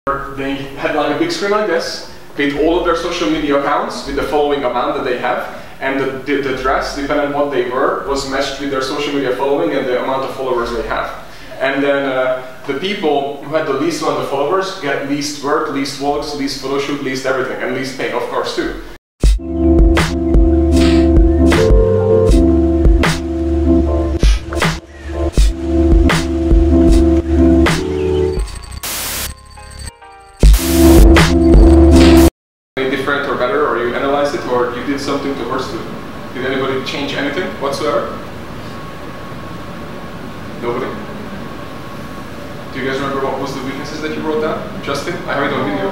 They had like a big screen like this with all of their social media accounts with the following amount that they have, and the dress, depending on what they were, was matched with their social media following and the amount of followers they have. And then the people who had the least amount of followers get least work, least vlogs, least photo shoot, least everything, and least pay, of course, too. Different or better, or you analyzed it, or you did something to worse to it? Did anybody change anything whatsoever? Nobody? Do you guys remember what was the weaknesses that you wrote down? Justin? I have it on video.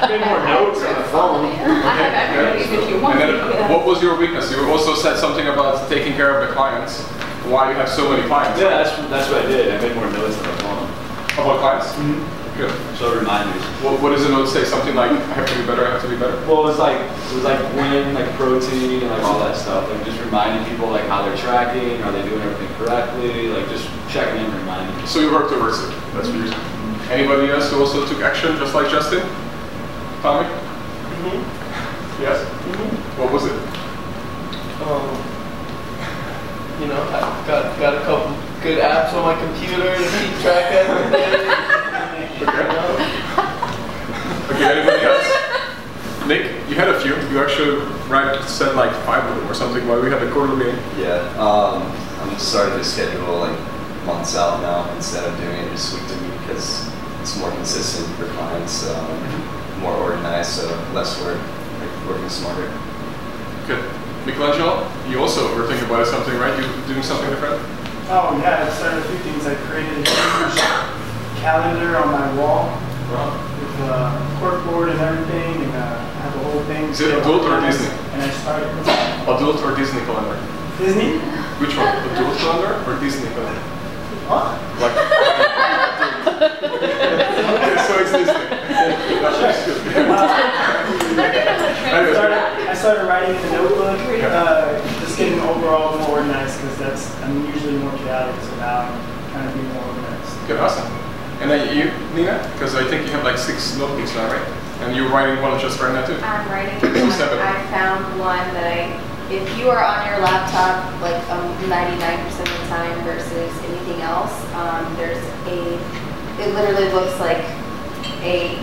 Made more notes on the phone. And then what was your weakness? You also said something about taking care of the clients. Why you have so many clients? Yeah, that's what I did. I made more notes on the phone. About clients? Mm-hmm. Good. So reminders. What does the note say? Something like, I have to be better, I have to be better? Well, it was like win, like protein, and like all that stuff. Like just reminding people like how they're tracking, are they doing everything correctly, like just checking in and reminding people. So you worked towards it. That's what you're saying. Anybody else who also took action, just like Justin? Tommy? Mm-hmm. Yes? Mm-hmm. What was it? You know, I got a couple good apps on my computer to keep track of everything. Okay. Okay, anybody else? Nick, you had a few. You actually said like 5 of them or something while we had the quarterly meeting. Yeah, I'm just starting to schedule like months out now instead of doing it just week to week because it's more consistent for clients, more organized, so less work, like working smarter. Good. Michelangelo, you also were thinking about something, right? You doing something different? Oh yeah, I started a few things. I created a huge calendar on my wall with a corkboard and everything, and I have a whole thing. Is it adult or Disney? And I started adult or Disney calendar? Disney? Which one? Adult calendar or Disney calendar? What? Like, okay, so it's Disney. I started writing in the notebook, just getting overall more organized because I'm usually more chaotic, so now I'm trying to be more organized. Good, awesome. And then you, Nina? Because I think you have like 6 notebooks now, right? And you're writing one just right now too? I'm writing one. I found one that if you are on your laptop like 99% of the time versus anything else, it literally looks like a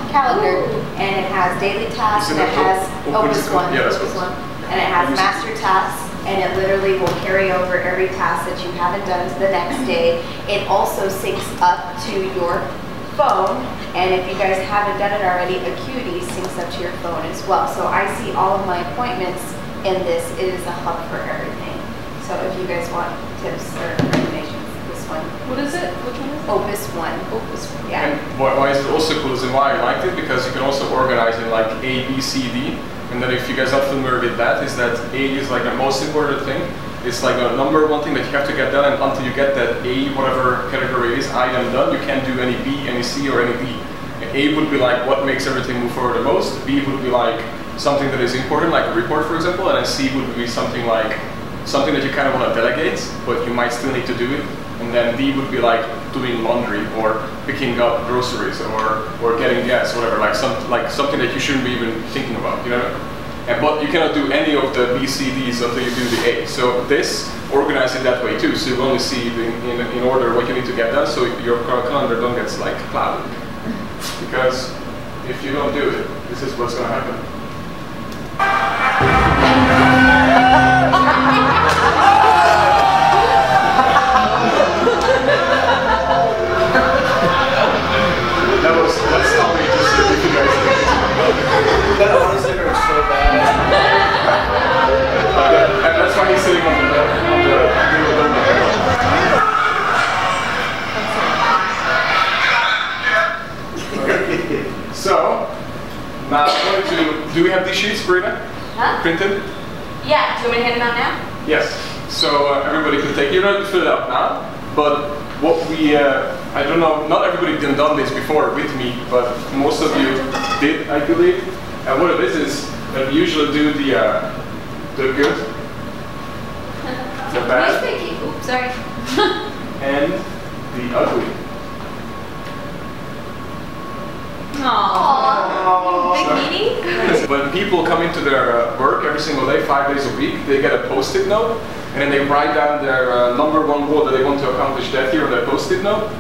calendar, and it has daily tasks, and it has Opus One, and it has master tasks, and it literally will carry over every task that you haven't done to the next day. It also syncs up to your phone, and if you guys haven't done it already, Acuity syncs up to your phone as well. So I see all of my appointments in this. It is a hub for everything. So if you guys want tips or recommendations, this one. What is it? Which one is it? Opus One. Opus One. Yeah. And why is it also cool is, and why I liked it, because you can also organize in like A, B, C, D. And then if you guys are familiar with that, is that A is like the most important thing. It's like the number one thing that you have to get done, and until you get that A, whatever category is, item done, you can't do any B, any C, or any D. And A would be like what makes everything move forward the most. B would be like something that is important, like a report, for example. And then C would be something like something that you kind of want to delegate, but you might still need to do it. And then D would be like doing laundry or picking up groceries or getting gas, whatever, like something that you shouldn't be even thinking about, you know? But you cannot do any of the B, C, Ds until you do the A. So this, organize it that way too. So you only see in order what you need to get done, so your calendar don't get like clouded. Because if you don't do it, this is what's going to happen. That's how we just did it, you guys. That honestly hurts so bad. And that's why he's sitting on the So, now I'm going to, do we have these sheets, Brina? Huh? Printed? Yeah, do you want me to hand them out now? Yes. So everybody can take, you don't have to fill it up now, but what we, I don't know, not everybody done this before with me, but most of you did, I believe. And what it is that we usually do the good, the bad, Oops, sorry. and the ugly. Aww. Bikini? When people come into their work every single day, 5 days a week, they get a post-it note, and then they write down their number one goal that they want to accomplish that year on their post-it note,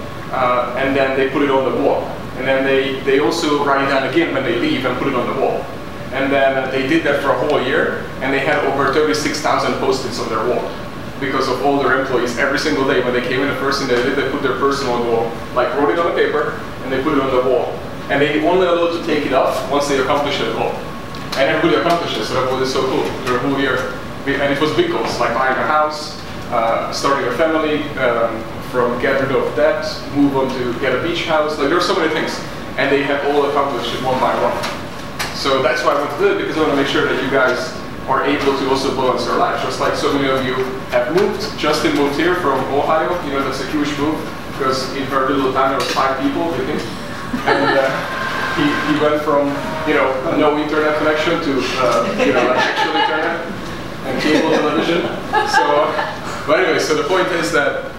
and then they put it on the wall. And then they also write it down again when they leave and put it on the wall. And then they did that for a whole year, and they had over 36,000 post-its on their wall because of all their employees. Every single day when they came in, the first thing they did, they put their personal on the wall, like wrote it on a paper, and they put it on the wall. And they only allowed to take it off once they accomplished it all. And everybody accomplished it, so that was so cool. Their whole year. And it was big goals, like buying a house, starting a family, from get rid of debt, move on to get a beach house. Like there are so many things. And they have all accomplished it one by one. So that's why I want to do it, because I want to make sure that you guys are able to also balance your life. Just like so many of you have moved. Justin moved here from Ohio. You know, that's a huge move, because in her little town there was 5 people living. And he went from, you know, no internet connection to, you know, actual internet and cable television. So, but anyway, so the point is that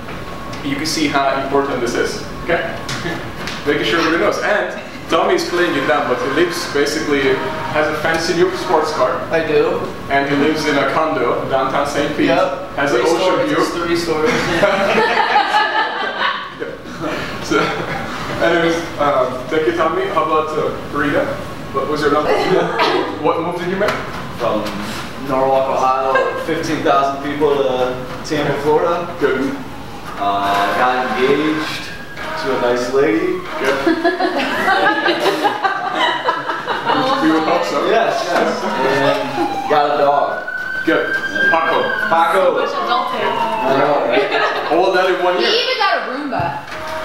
you can see how important this is, okay? Making sure everybody knows. And Tommy's playing it down, but he lives basically, has a fancy new sports car. I do. And he lives in a condo downtown St. Pete. Yep. Has an ocean view. It's 3 stories. So, anyways, thank you, Tommy. How about Rita? What was your number? What move did you make? From Norwalk, Ohio, 15,000 people to Tampa, Florida. Good. Got engaged to a nice lady. Good. We would hope so. Yes, yes. And got a dog. Good. Paco. Paco. Which adulthood. I know, right? All that in 1 He year. even got a Roomba.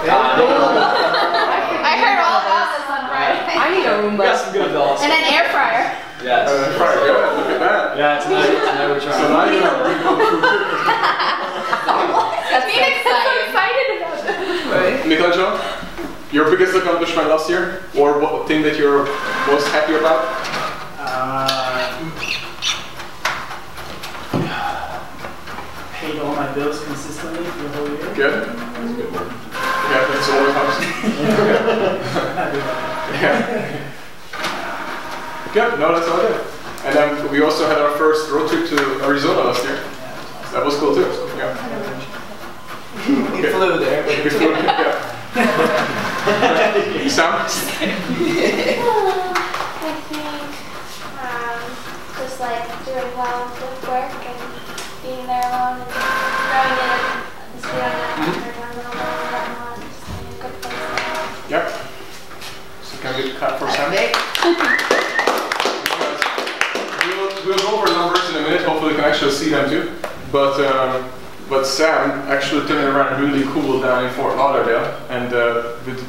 I heard all about this on Friday. I need a We got Roomba. some good adults. And an air fryer. Yes. Right, good. Look at that. Yeah, tonight we're trying. So now you have a big home food too. That's Phoenix is so excited about this. Right? Michelangelo, your biggest accomplishment last year, or what thing that you're most happy about? Paid all my bills consistently for the whole year. Good. That's a good word. Yeah, that's always helps. Yeah. Good. No, that's all good. And then we also had our first road trip to Arizona last year. So that was cool too. Yeah. He flew there. We flew, yeah. Sam? I think just like doing well with work and being there alone and growing in and staying around and whatnot, just in a good place. Yep. So can we clap for Sam? We'll go over numbers in a minute. Hopefully you can actually see them too. But Sam actually turned it around really cool down in Fort Lauderdale. And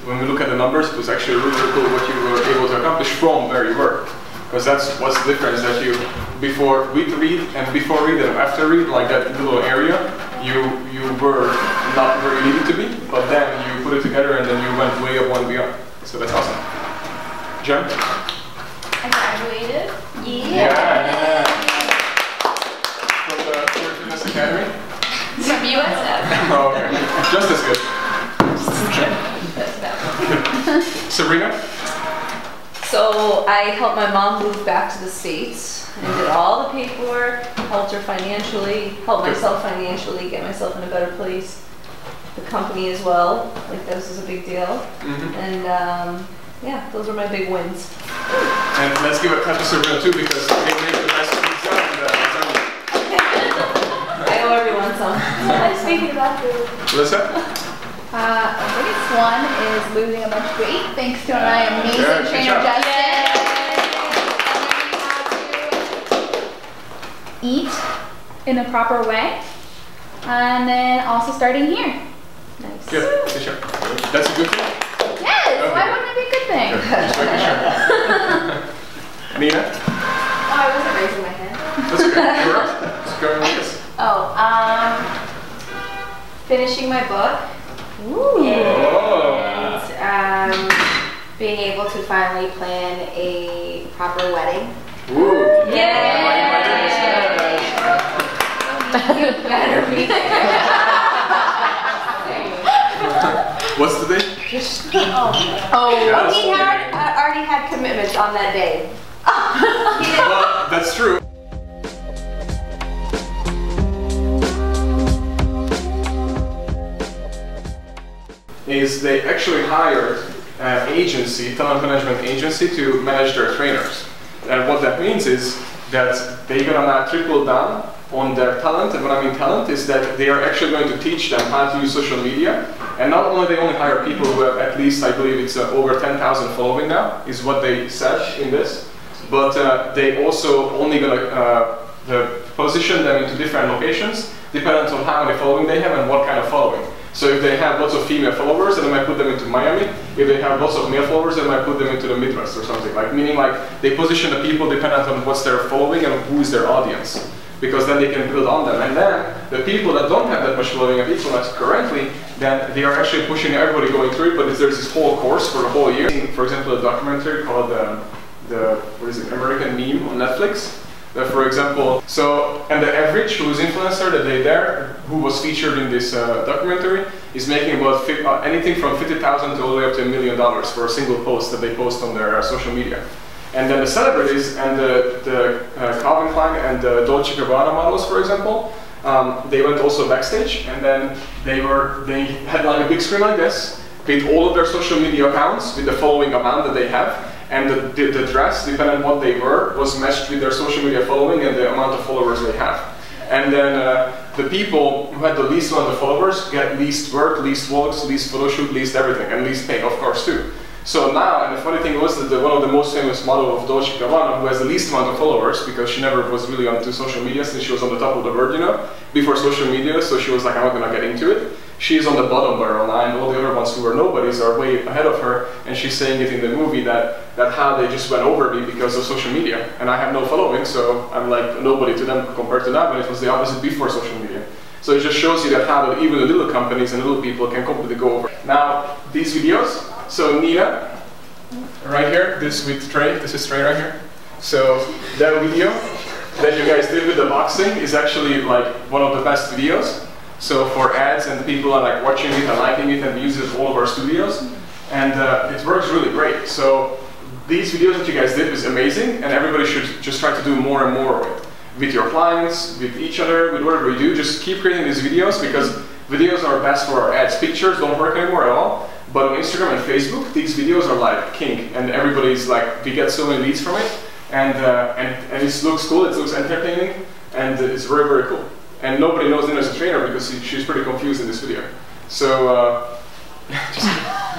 when we look at the numbers, it was actually really cool what you were able to accomplish from where you were. Because that's what's the difference, that you, before read and after read, like that little area, you were not where you needed to be, but then you put it together and then you went way up one beyond. So that's awesome. Jen? I graduated. Yeah. From the Sport Fitness Academy? From USF. Oh, okay. Just as good. Sabrina? So I helped my mom move back to the States and did all the paperwork, helped her financially, helped myself financially, get myself in a better place. The company as well, like this is a big deal. And yeah, those are my big wins. And let's give a clap to Sabrina too, because they made the best pizza I owe everyone some. Speaking about food. Lisa? The biggest one is losing a bunch of weight thanks to my amazing good trainer job. Justin. Learning how to eat in a proper way, and then also starting here. Nice. Good. Good job. That's a good thing? Yes, Okay. why wouldn't it be a good thing? Just making sure. Nina? Oh, I wasn't raising my hand. That's okay. You're up. Let's go with this. Finishing my book. And being able to finally plan a proper wedding. Ooh. You better be there. Oh, he had already had commitments on that day. Well, that's true. Is they actually hired an agency, talent management agency, to manage their trainers. And what that means is that they're gonna now triple down on their talent, and what I mean talent is that they are actually going to teach them how to use social media. And not only they only hire people who have at least, I believe it's over 10,000 following now, is what they said in this, but they also only gonna position them into different locations, depending on how many following they have and what kind of following. So if they have lots of female followers, then they might put them into Miami. If they have lots of male followers, they might put them into the Midwest or something. Like, meaning like they position the people dependent on what's their following and who is their audience. Because then they can build on them. And then the people that don't have that much following of equalness currently, then they are actually pushing everybody going through it, but there's this whole course for the whole year. For example, a documentary called what is it, American Meme on Netflix. For example, and the average who's influencer that they there, who was featured in this documentary, is making about anything from $50,000 to all the way up to $1 million for a single post that they post on their social media. And then the celebrities and the Calvin Klein and the Dolce & Gabbana models, for example, they went also backstage, and then they had like a big screen like this with all of their social media accounts with the following amount that they have. And the dress, depending on what they were, was matched with their social media following and the amount of followers they have. And then the people who had the least amount of followers get least work, least vlogs, least photo shoot, least everything, and least pay, of course, too. So now, and the funny thing was that one of the most famous model of Dolce & Gabbana, who has the least amount of followers, because she never was really onto social media since she was on the top of the world, you know, before social media, so she was like, I'm not gonna get into it. She's on the bottom barrel now, and all the other ones who were nobodies are way ahead of her, and she's saying it in the movie that how they just went over me because of social media, and I have no following, so I'm like nobody to them compared to now, but it was the opposite before social media. So it just shows you that how even the little companies and little people can completely go over. Now, these videos, so Nina, right here, this is Trey right here. So that video that you guys did with the boxing is actually like one of the best videos. So for ads, and people are like watching it and liking it, and we use it in all of our studios, and it works really great. So these videos that you guys did was amazing, and everybody should just try to do more and more of it. With your clients, with each other, with whatever we do, just keep creating these videos, because videos are best for our ads. Pictures don't work anymore at all, but on Instagram and Facebook, these videos are like king, and everybody's like, we get so many leads from it, and it looks cool, it looks entertaining, and it's very, very cool. And nobody knows Nina as a trainer because she's pretty confused in this video. So,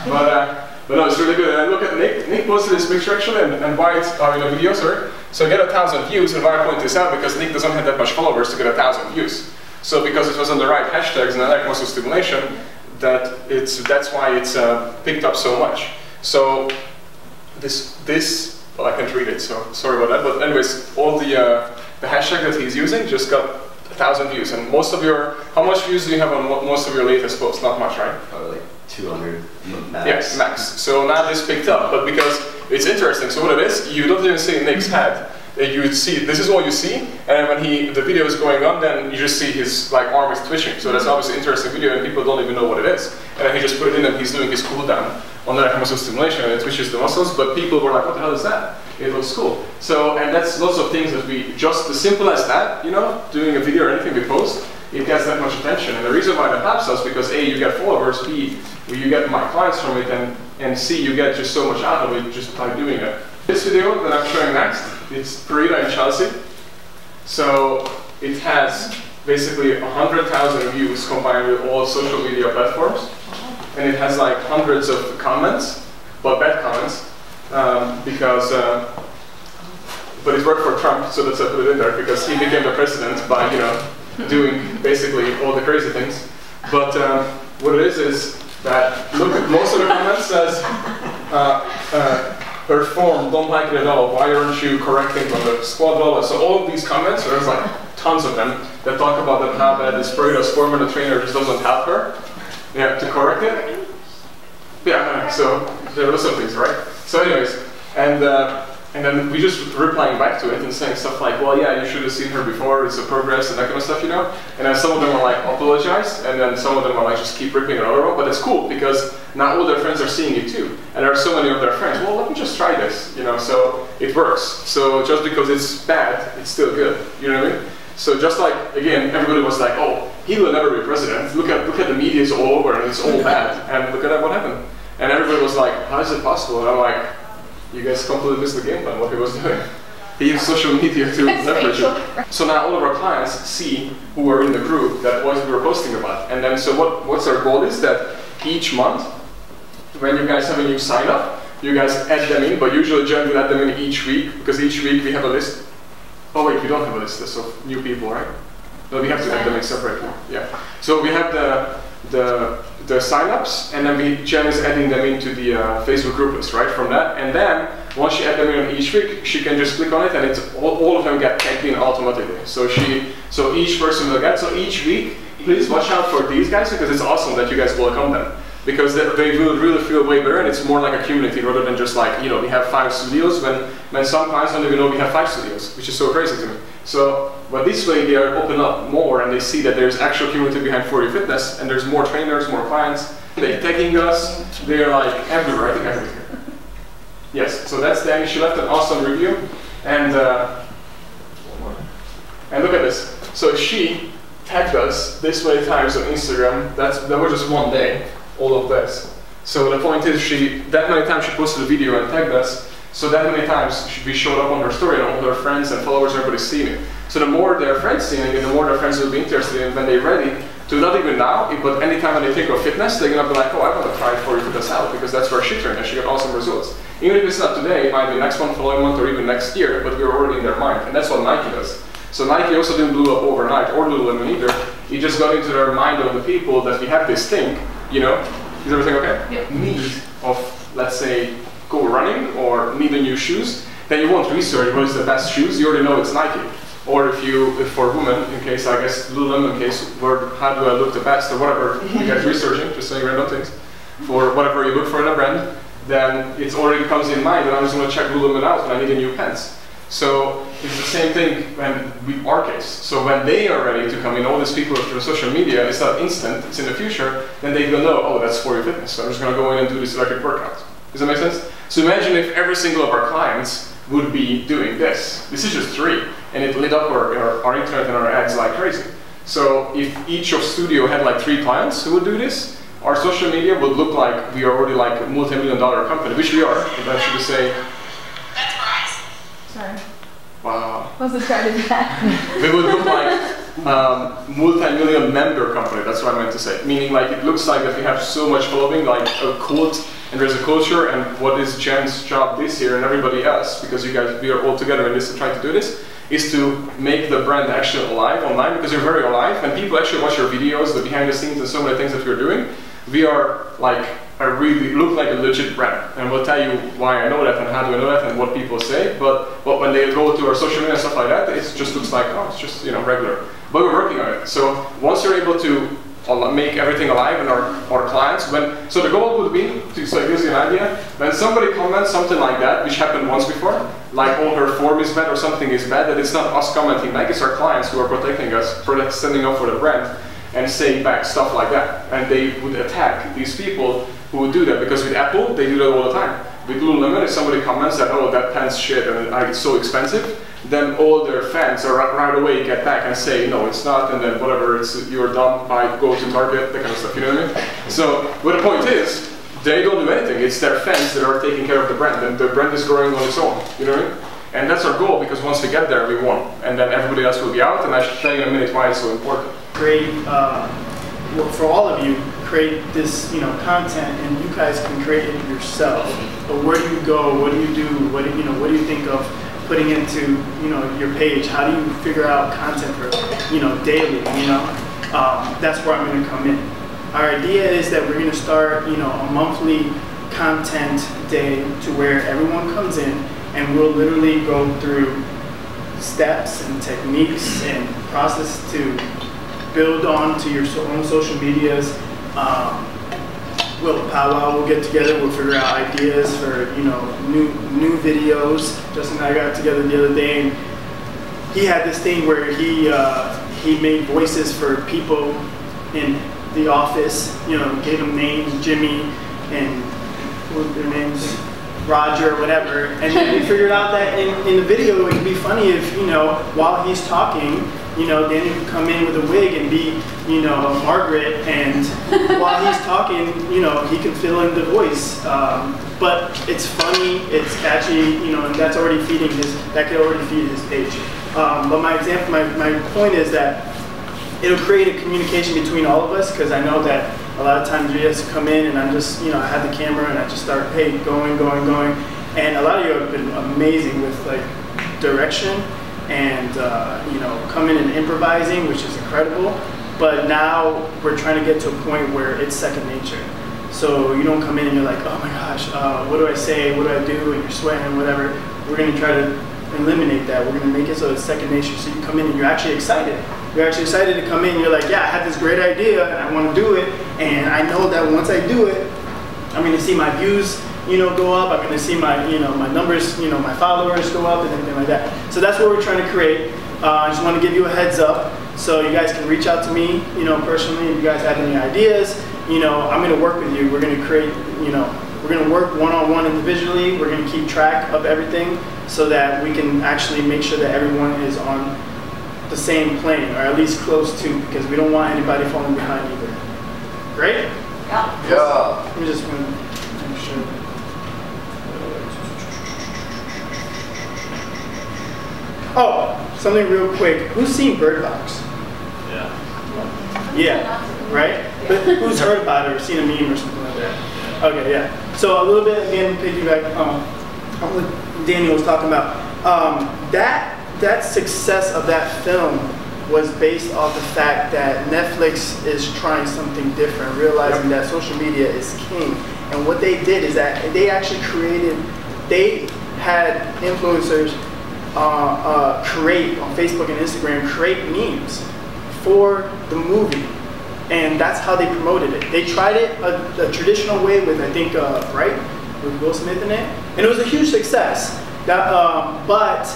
but no, it's really good. And look at Nick. Nick posted this picture actually, and why it's in a video, sorry. So get 1,000 views, and why I point this out, because Nick doesn't have that much followers to get 1,000 views. So because it was on the right hashtags and I like muscle stimulation, that's why it's picked up so much. So well, I can't read it, so sorry about that. But anyways, all the hashtag that he's using just got 1,000 views, and how much views do you have on most of your latest posts? Not much, right? Probably like 200 max. Yes, max. So now this picked up, but because it's interesting, so what it is, you don't even see Nick's head. You would see, this is all you see, and when the video is going on, then you just see his arm is twitching. So that's obviously an interesting video, and people don't even know what it is. And then he just put it in, and he's doing his cool down on the muscle stimulation, and it twitches the muscles, but people were like, what the hell is that? It looks cool. So, and that's lots of things that we, just as simple as that, you know, doing a video or anything we post, it gets that much attention. And the reason why that helps us, because A, you get followers, B, you get my clients from it, and C, you get just so much out of it just by doing it. This video that I'm showing next, it's Perita in Chelsea. So it has basically 100,000 views combined with all social media platforms. And it has like hundreds of comments, but bad comments. But it worked for Trump, so that's why I put it in there, because he became the president by, you know, doing basically all the crazy things. But what it is that, look at most of the comments says, perform, don't like it at all, why aren't you correcting on the squat roll? So all of these comments, there's like tons of them, that talk about that how bad this Perita's former trainer just doesn't help her to correct it. Yeah, so there are lots of things, right? So anyways, and And then we just replying back to it and saying stuff like, well, yeah, you should have seen her before, it's a progress and that kind of stuff, you know? And then some of them are like, apologize, and then some of them are like, just keep ripping another one. But it's cool because now all their friends are seeing it too. And there are so many of their friends, well, let me just try this, you know? So it works. So just because it's bad, it's still good, you know what I mean? So just like, again, everybody was like, oh, he will never be president. Look at the media, it's all over and it's all bad. And look at what happened. And everybody was like, how is it possible? And I'm like, you guys completely missed the game plan, what he was doing. He used social media to leverage it. So now all of our clients see who are in the group that what we were posting about. And then so what's our goal is that each month, when you guys have a new sign up, you guys add them in, but usually Jen will add them in each week, because each week we have a list. Oh wait, we don't have a list of new people, right? No, we have to add them in separately. Yeah. So we have the sign-ups, and then Jen is adding them into the Facebook group list, right, from that. And then, once she adds them in each week, she can just click on it, and it's all of them get tagged in automatically. So each person will get, so each week, please watch out for these guys, because it's awesome that you guys welcome them. Because they will really feel way better, and it's more like a community rather than just like, you know, we have 5 studios, when some clients don't even know we have 5 studios, which is so crazy to me. So, but this way they are open up more and they see that there's actual community behind 4U Fitness, and there's more trainers, more clients, they're tagging us, they're like everywhere, I think everywhere. Yes, so that's Danny, she left an awesome review, and look at this. So she tagged us this many times on Instagram, that was just one day, all of this. So the point is, that many times she posted a video and tagged us, so that many times we showed up on her story and all her friends and followers, everybody's seeing it. So the more their friends seeing it, the more their friends will be interested in when they're ready to, not even now, but anytime when they think of fitness, they're gonna be like, oh, I wanna try 4U Fitness out, because that's where she trained and she got awesome results. Even if it's not today, it might be next month, following month, or even next year, but we're already in their mind, and that's what Nike does. So Nike also didn't blow up overnight, or Lululemon either. It just got into their mind of the people that we have this thing, you know, is everything okay? Yep. Need of, let's say, go running or need a new shoes, then you won't research what is the best shoes, you already know it's Nike. Or if for women, in case, I guess, Lululemon case, where how do I look the best, or whatever you guys researching, just saying random things, for whatever you look for in a brand, then it already comes in mind, and I'm just going to check Lululemon out when I need a new pants. So it's the same thing with our case. So when they are ready to come in, all these people through social media, it's not instant, it's in the future, then they will know, oh, that's 4U Fitness, so I'm just going to go in and do this electric workout. Does that make sense? So imagine if every single of our clients would be doing this. This is just 3, and it lit up our internet and our ads like crazy. So if each of studio had like 3 clients who would do this, our social media would look like we are already like a multi-million-dollar company, which we are, but I should just say. That's Bryce. Sorry. Wow. Wasn't trying to do that. We would look like multi-million member company, that's what I meant to say. Meaning like it looks like that we have so much following, like a cult, and there's a culture, and what is Jen's job this year and everybody else, because you guys, we are all together in this and trying to do this, is to make the brand actually alive online, because you're very alive, and people actually watch your videos, the behind the scenes and so many things that we're doing. We are like, I really look like a legit brand, and we'll tell you why I know that and how do I know that and what people say, but when they go to our social media and stuff like that, it just looks like, oh, it's just, you know, regular. But we're working on it. So once you're able to make everything alive and our clients, so the goal would be, so it gives you an idea, when somebody comments something like that, which happened once before, like, oh, her form is bad or something is bad, that it's not us commenting back, it's our clients who are protecting us, standing up for the brand, and saying back stuff like that. And they would attack these people who would do that, because with Apple, they do that all the time. With Lululemon, if somebody comments that, oh, that pant's shit and it's so expensive, then all their fans are right away get back and say, no, it's not, and then whatever, you're dumb, go to Target, that kind of stuff, you know what I mean? So, what the point is, they don't do anything, it's their fans that are taking care of the brand, and the brand is growing on its own, you know what I mean? And that's our goal, because once we get there, we won, and then everybody else will be out, and I should tell you in a minute why it's so important. Create, for all of you, create this, you know, content, and you guys can create it yourself. But where do you go? What do you do? What do you think of putting into, you know, your page? How do you figure out content for, you know, daily? You know, that's where I'm going to come in. Our idea is that we're going to start, you know, a monthly content day to where everyone comes in, and we'll literally go through steps and techniques and process to build on to your own social medias, we'll powwow, we'll get together, we'll figure out ideas for, you know, new videos. Justin and I got together the other day, and he had this thing where he made voices for people in the office, you know, gave them names, Jimmy and what were their names? Roger, or whatever, and then we figured out that in the video it would be funny if, you know, while he's talking, you know, Danny could come in with a wig and be, you know, Margaret, and while he's talking, you know, he can fill in the voice. But it's funny, it's catchy, you know, and that's already feeding that could already feed his page. But my point is that it'll create a communication between all of us, because I know that a lot of times you just come in and I'm just, you know, I have the camera and I just start, hey, going. And a lot of you have been amazing with like direction and, you know, coming and improvising, which is incredible. But now we're trying to get to a point where it's second nature. So you don't come in and you're like, oh my gosh, what do I say? What do I do? And you're sweating, whatever. We're going to try to eliminate that. We're going to make it so it's second nature. So you come in and you're actually excited. You're actually excited to come in. You're like, yeah, I had this great idea and I want to do it. And I know that once I do it, I'm going to see my views, you know, go up. I'm going to see my, you know, my numbers, you know, my followers go up and everything like that. So that's what we're trying to create. I just want to give you a heads up so you guys can reach out to me, you know, personally. If you guys have any ideas, you know, I'm going to work with you. We're going to create, you know, we're going to work one-on-one individually. We're going to keep track of everything so that we can actually make sure that everyone is on the same plane, or at least close to, because we don't want anybody falling behind either. Great? Yeah. Yeah. Let me just make sure. Oh, something real quick. Who's seen Birdbox? Yeah. Yeah, right? But who's heard about it or seen a meme or something like that? Okay, yeah. So a little bit, again, piggyback on what Daniel was talking about. That success of that film was based off the fact that Netflix is trying something different, realizing that social media is king. And what they did is that they actually they had influencers create on Facebook and Instagram, create memes for the movie. And that's how they promoted it. They tried it a traditional way with, I think, Bright, with Will Smith in it. And it was a huge success. But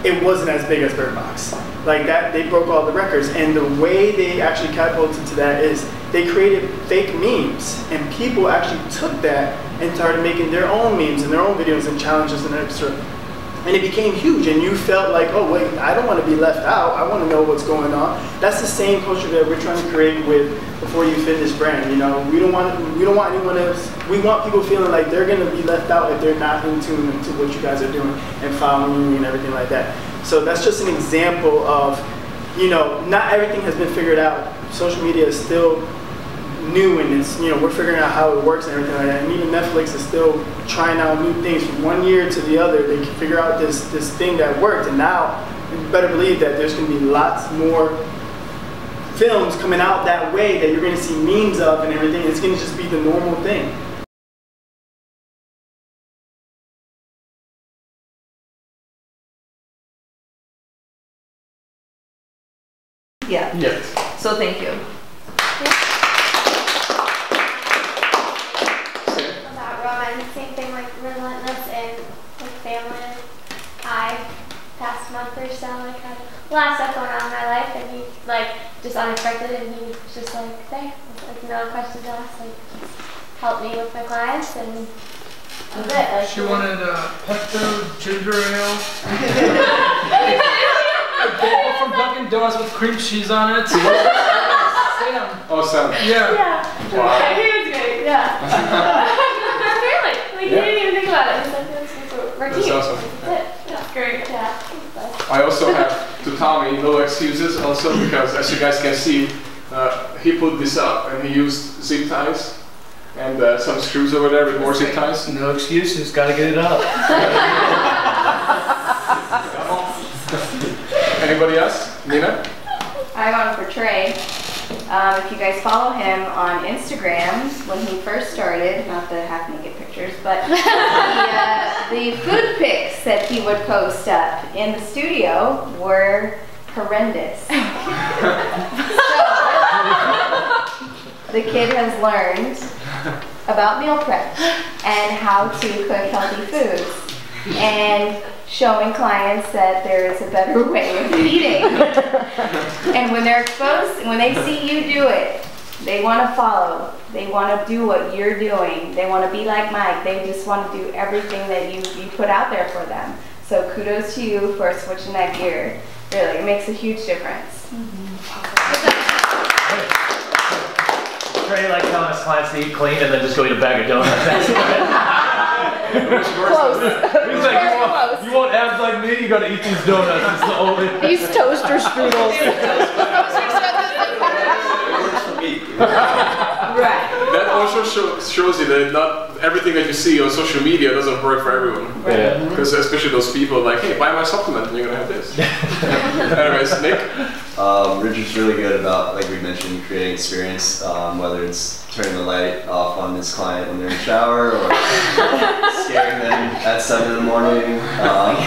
it wasn't as big as Birdbox. Like that, they broke all the records. And the way they actually catapulted to that is they created fake memes. And people actually took that and started making their own memes and their own videos and challenges and extra. And it became huge, and you felt like, oh wait, I don't want to be left out. I want to know what's going on. That's the same culture that we're trying to create with Before You Finish brand. You know, we don't want anyone else. We want people feeling like they're going to be left out if they're not in tune into what you guys are doing and following you and everything like that. So that's just an example of, you know, not everything has been figured out. Social media is still new, and it's, you know, we're figuring out how it works and everything like that. And even Netflix is still trying out new things. From one year to the other, they can figure out this thing that worked. And now, you better believe that there's going to be lots more films coming out that way that you're going to see memes of and everything. It's going to just be the normal thing. Yeah. Yes. So thank you. About Roman, same thing, like relentless and like family. I past month or so, like had a lot of stuff going on in my life, and he like just unexpected, and he was just like there, like no questions asked, like just helped me with my clients, and that was it. Like, She wanted pesto ginger ale. A bowl from Dunkin' Donuts with cream cheese on it. Sam. Oh, Sam. Yeah. Yeah. Wow. He was great. Yeah. Really? Like he didn't even think about it. He's like, we're That's cute. awesome. That's it. That's great. Yeah. I also have, to Tommy, no excuses also, because as you guys can see, he put this up and he used zip ties and some screws over there with more zip ties. No excuses, gotta get it up. Anybody else? Nina? I want to portray. If you guys follow him on Instagram, when he first started, not the half-naked pictures, but the food pics that he would post up in the studio were horrendous. the kid has learned about meal prep and how to cook healthy foods and showing clients that there is a better way of eating. And when they're exposed, when they see you do it, they want to follow. They want to do what you're doing. They want to be like Mike. They just want to do everything that you put out there for them. So kudos to you for switching that gear. Really, it makes a huge difference. Trey like telling his clients to eat clean and then just go eat a bag of donuts. Close. He's like, you want abs like me? You gotta eat these donuts. It's the only. These toaster strudels. Right. That also shows you that not everything that you see on social media doesn't work for everyone. Yeah. Because especially those people like, hey, buy my supplement and you're gonna have this. Anyways, Nick? Richard's really good about, like we mentioned, creating experience, whether it's turning the light off on his client when they're in the shower or scaring them at 7 in the morning, telling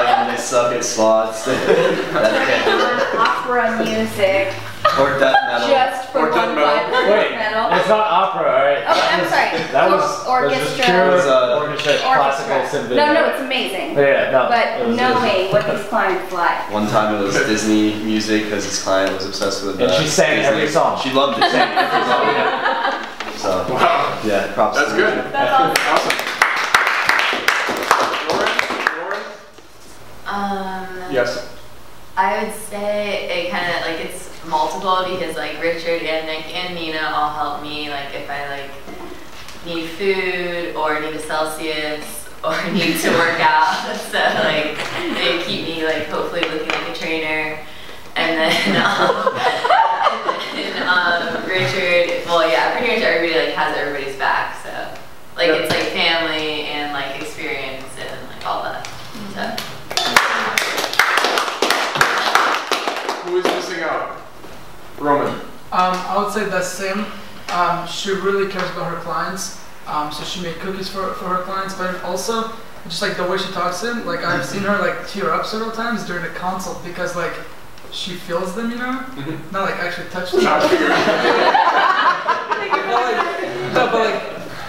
them they suck at spots. Opera music. Or death metal. Just for one Wait, it's not opera, alright? Oh, I'm sorry. That was orchestra. Orchestra, classical symphony. No, it's amazing. Yeah, no. But knowing what these clients like. One time it was Disney music because his client was obsessed with and she sang Disney. every song. She loved it. Sang every song. So, wow. Yeah, props That's to good. Richard. That's awesome. Lauren? Yes. I would say it kind of like it's multiple because like Richard and Nick and Nina all help me like if I like need food or need a Celsius or need to work out. So like they keep me like hopefully looking like a trainer. And then Richard, well yeah, pretty much everybody like has everybody's back. So like it's like family and like experience and like all that. So. Who is missing out? Roman. I would say the same. She really cares about her clients. So she made cookies for her clients, but also just like the way she talks to them. Like I've seen her like tear up several times during the consult because like she feels them, you know, not like actually touch them. But like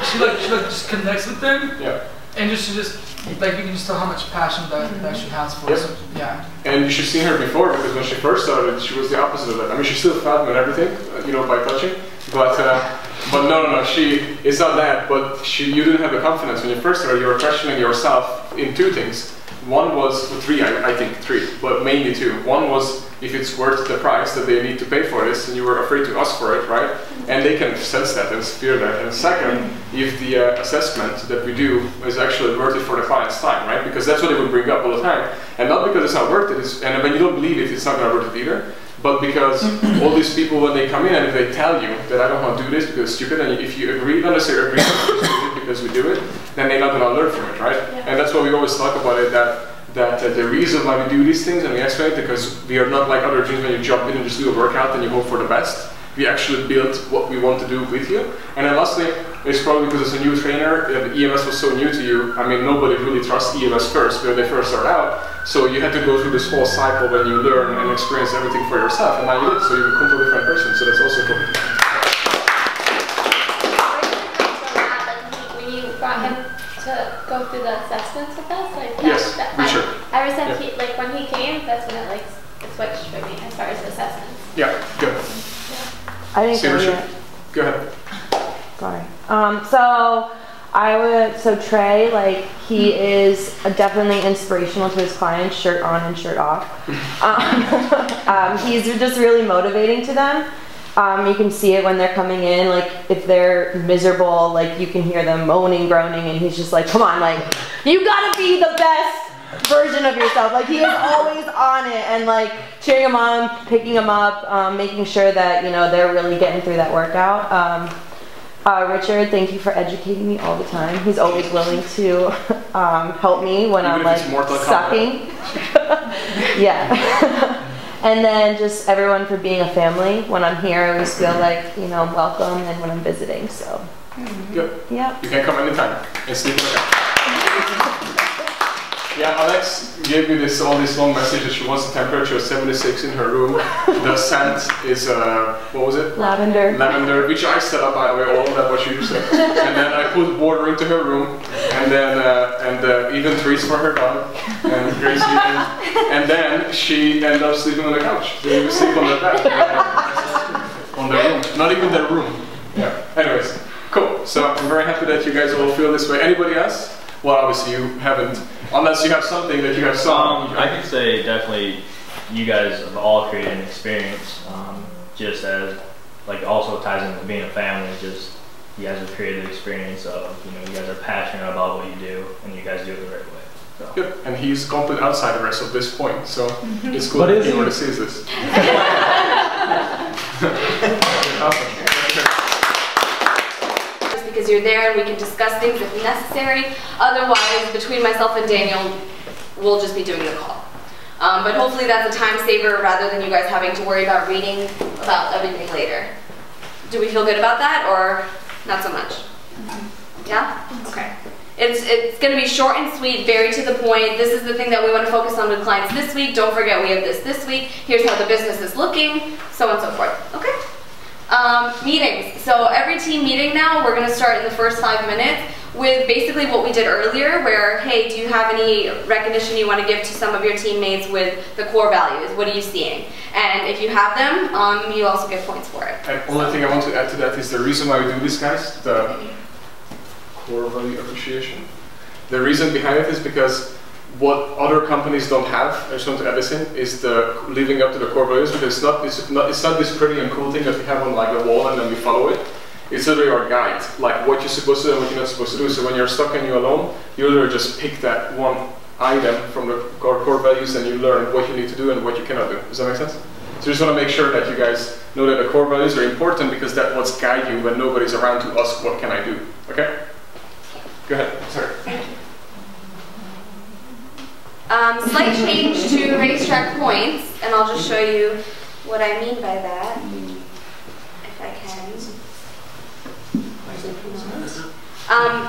she just connects with them. Yeah. And she just like you can just tell how much passion that she has for it. So, yeah. And you should have seen her before because when she first started, she was the opposite of that. I mean, she still felt me and everything, you know, by touching. But no, it's not that. But you didn't have the confidence when you first started. You were questioning yourself in two things. One was three, I think three, but mainly two. One was if it's worth the price that they need to pay for this, and you were afraid to ask for it, right? And they can sense that and fear that. And second, if the assessment that we do is actually worth it for the client's time, right? Because that's what they would bring up all the time. And not because it's not worth it, and when you don't believe it, it's not going to worth it either. But because all these people, when they come in and if they tell you that I don't want to do this because it's stupid, and if you agree, not necessarily agree because we do it, then they're not going to learn from it, right? Yeah. And that's why we always talk about it, that the reason why we do these things and we explain it because we are not like other gyms when you jump in and just do a workout and you hope for the best. We actually build what we want to do with you. And then lastly, it's probably because as a new trainer, EMS was so new to you. I mean, nobody really trusts EMS first when they first start out. So you had to go through this whole cycle when you learn and experience everything for yourself. And now you did, so you're a completely different person. So that's also cool. When you brought him to go through the assessments with us, like yes, Richard. Ever since he, like when he came, that's when it like it switched for me as far as assessments. Yeah, good. I didn't go yet. Go ahead. Sorry. So Trey, like he is definitely inspirational to his clients, shirt on and shirt off. He's just really motivating to them. You can see it when they're coming in, like if they're miserable, like you can hear them moaning, groaning, and he's just like, come on, like you gotta be the best version of yourself. Like he is always on it and like cheering them on, picking them up, making sure that, you know, they're really getting through that workout. Richard, thank you for educating me all the time. He's always willing to help me when I'm like sucking. Yeah. And then just everyone for being a family. When I'm here, I always feel like, you know, I'm welcome, and when I'm visiting, so. Good. Yeah. You can come anytime and sleep in the couch. Yeah, Alex gave me all this long message that she wants the temperature of 76 in her room. The scent is, what was it? Lavender. Lavender, which I set up, by the way, all of that what she said. And then I put water into her room, and then even treats for her dog, and Gracie, and then she ended up sleeping on the couch. She didn't even sleep on the bed. On the room, not even the room. Yeah. Anyways, cool. So I'm very happy that you guys all feel this way. Anybody else? Well, obviously you haven't, unless you have something that you have saw. I could say definitely you guys have all created an experience, just as, like, also ties into being a family, just you guys have created an experience of, you know, you guys are passionate about what you do, and you guys do it the right way. So. Yep, and he's complete outsiders at this point, so it's cool What that is he he? already sees this. Awesome. Because you're there and we can discuss things if necessary. Otherwise, between myself and Daniel, we'll just be doing the call. But hopefully that's a time saver rather than you guys having to worry about reading about everything later. Do we feel good about that or not so much? Yeah? Okay. It's going to be short and sweet, very to the point. This is the thing that we want to focus on with clients this week. Don't forget we have this week. Here's how the business is looking, so on and so forth. Okay? Meetings. So every team meeting now, we're going to start in the first 5 minutes with basically what we did earlier, where, hey, do you have any recognition you want to give to some of your teammates with the core values? What are you seeing? And if you have them, you also get points for it. And only thing I want to add to that is the reason why we do this, guys, the core value appreciation. The reason behind it is because what other companies don't have, I just want to add this in, is the living up to the core values, because it's not this pretty and cool thing that we have on like the wall and then we follow it. It's literally our guide, like what you're supposed to do and what you're not supposed to do. So when you're stuck and you're alone, you literally just pick that one item from the core values and you learn what you need to do and what you cannot do. Does that make sense? So I just want to make sure that you guys know that the core values are important because that's what's guide you when nobody's around to ask what can I do. Okay? Go ahead. Sorry. Slight change to racetrack points, and I'll just show you what I mean by that, if I can.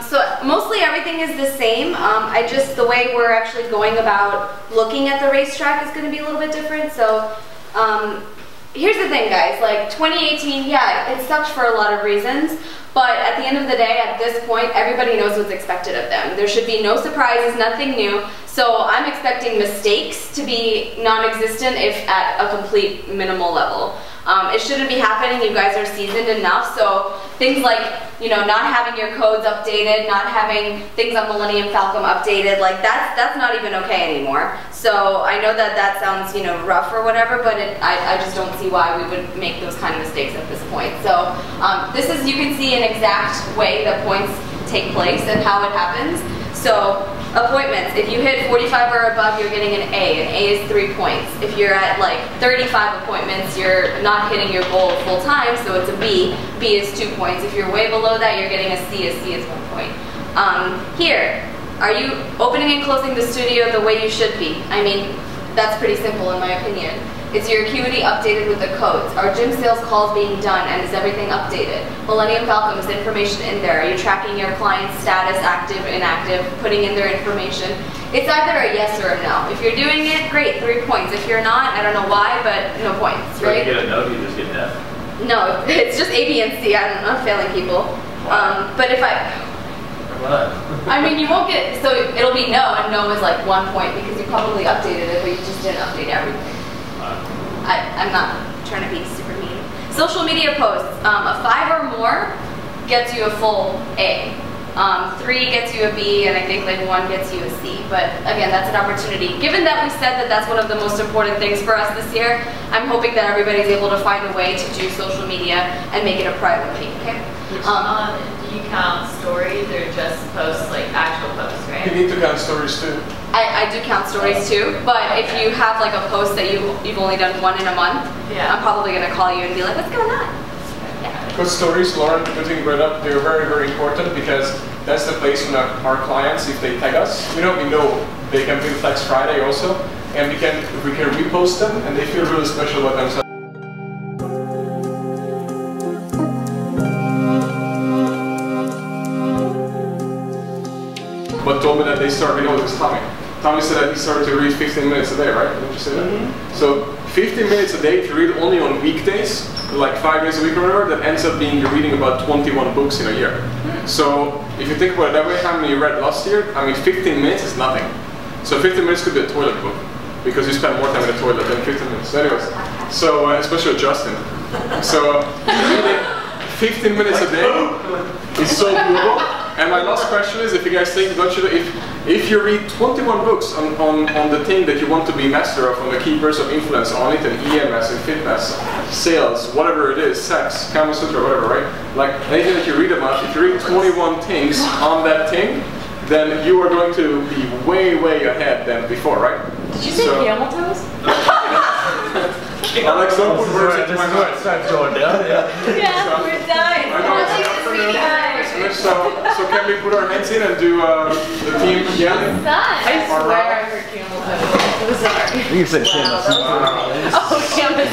So mostly everything is the same. The way we're actually going about looking at the racetrack is going to be a little bit different. So here's the thing, guys. Like 2018, yeah, it sucked for a lot of reasons. But at the end of the day, at this point, everybody knows what's expected of them. There should be no surprises, nothing new. So I'm expecting mistakes to be non-existent, if at a complete minimal level. It shouldn't be happening. You guys are seasoned enough. So things like, you know, not having your codes updated, not having things on Millennium Falcon updated, like that's not even okay anymore. So I know that that sounds, you know, rough or whatever, but I just don't see why we would make those kind of mistakes at this point. So this is, you can see an exact way that points take place and how it happens. So appointments, if you hit 45 or above, you're getting an A. An A is 3 points. If you're at like 35 appointments, you're not hitting your goal full time, so it's a B. B is 2 points. If you're way below that, you're getting a C. A C is 1 point. Here, are you opening and closing the studio the way you should be? I mean, that's pretty simple in my opinion. Is your acuity updated with the codes? Are gym sales calls being done and is everything updated? Millennium Falcon, is information in there? Are you tracking your client's status, active, inactive, putting in their information? It's either a yes or a no. If you're doing it, great, 3 points. If you're not, I don't know why, but no points, So right? you get a no, you just get an F? No, it's just A, B, and C. I'm not failing people. But if I mean, you won't get, so it'll be no, and no is like 1 point because you probably updated it, but you just didn't update everything. I'm not trying to be super mean. Social media posts, a 5 or more gets you a full A. 3 gets you a B, and I think like 1 gets you a C. But again, that's an opportunity. Given that we said that that's one of the most important things for us this year, I'm hoping that everybody's able to find a way to do social media and make it a priority, okay? Do you count stories or just posts, like actual posts, right? You need to count stories too. I do count stories too, but if you have like a post that you've only done 1 in a month, yeah, I'm probably going to call you and be like, what's going on? Yeah. Because stories, Lauren, the thing you brought up, they're very, very important because that's the place when our clients, if they tag us, we know they can do Flex Friday also, and we can repost them and they feel really special about themselves. But told me that they start, we know it was coming. Tommy said that he started to read 15 minutes a day, right? Didn't you say that? So 15 minutes a day, if you read only on weekdays, like 5 days a week or whatever, that ends up being you're reading about 21 books in a year. So if you think about it that way, how many you read last year? I mean, 15 minutes is nothing. So 15 minutes could be a toilet book, because you spend more time in the toilet than 15 minutes. Anyways, so especially with Justin. So reading 15 minutes a day is so doable. And my last question is, if you guys think, don't you, if you read 21 books on the thing that you want to be master of, on the key pillars of influence on it, and EMS and fitness, sales, whatever it is, sex, Kama Sutra, whatever, right? Like anything that you read about, if you read 21 things on that thing, then you are going to be way, way ahead than before, right? Did you say camel toes? Alex, don't put words into my mouth. Yeah, we're dying. So can we put our hands in and do the team yelling? I swear I heard camel toes. I'm sorry. You said camel. Oh, camel